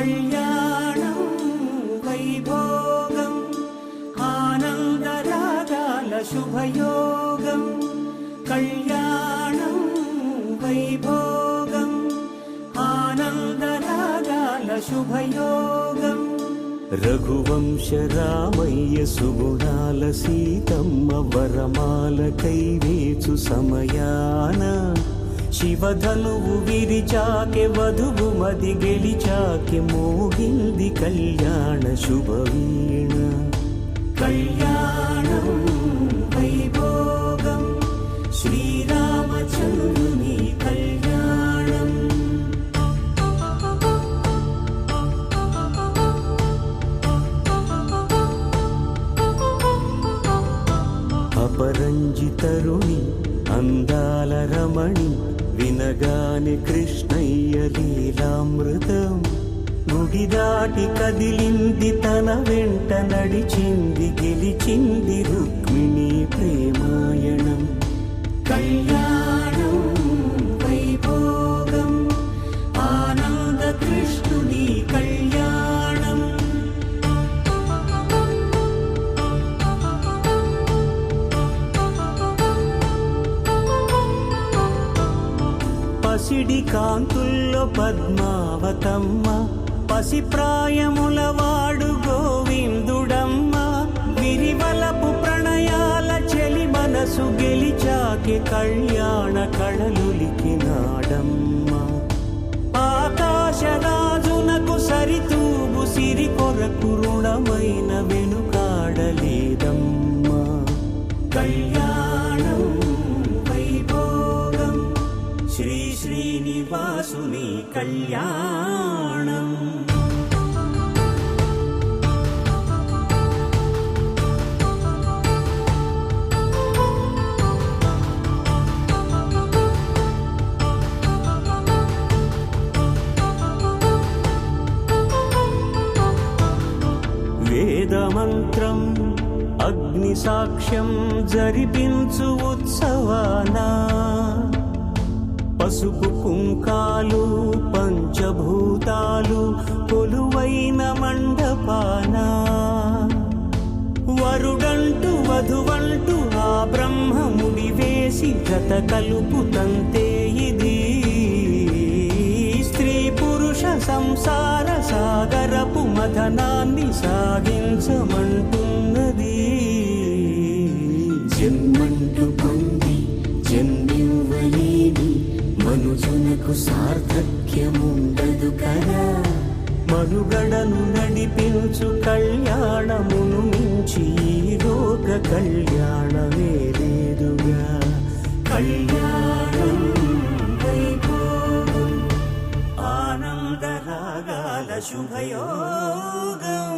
కళ్యాణం వైభోగం ఆనందరాగాల శుభయోగం కళ్యాణం వైభోగం ఆనందరాగాల శుభయోగం రఘువంశ రామయ్య సుగుణాల సీతమ్మ వరమాల కైవేచు సమయాన శివధనువు విరిచాకె వధువు మది గెలిచాకె మోగింది కళ్యాణ శుభవీణ కళ్యాణం వైభోగం శ్రీరామచంద్రుని కళ్యాణం అపరంజితరుణి అందాల రమణి వినగానే కృష్ణయ్య లీలామృతం గుడి దాటి కదిలింది తన వెంట నడిచింది గెలిచింది రుక్మిణి ప్రేమాయణం కళ్యాణం వైభోగం ఆనంద కృష్ణుని కళ్యాణం పసిడి కాంతుల్లో పద్మావతమ్మ పసిప్రాయముల వాడు గోవిందుడమ్మ విరివలపు ప్రణయాల చెలి మనసు గెలిచాకె కళ్యాణ కళలులికినాడమ్మ ఆకాశరాజునకు సరితూగు సిరి కొరకు రుణమైన వెనుకాడలేదమ్మ కళ్యాణం వైభోగం శ్రీ శ్రీనివాసుని కళ్యాణం వేదమంత్రం అగ్ని సాక్ష్యం జరిపించు ఉత్సవానా పసుపు కుంకాలు పంచభూతాలు కొలువైన మండపాన వరుడంటూ వధువంటూ ఆ బ్రహ్మముడి వేసి జత కలుపుతంతే ఇది స్త్రీ పురుష సంసార సాగరపు మథనాన్ని సాగించమంటున్నది జన్మంటూ పొంది జన్మివ్వలేని మనుజునకు సార్థక్యముండదు కదా మనుగడను నడిపించు కళ్యాణమును మించి ఈ లోక కళ్యాణమే లేదుగా కళ్యాణం వైభోగం ఆనందరాగాల శుభయోగం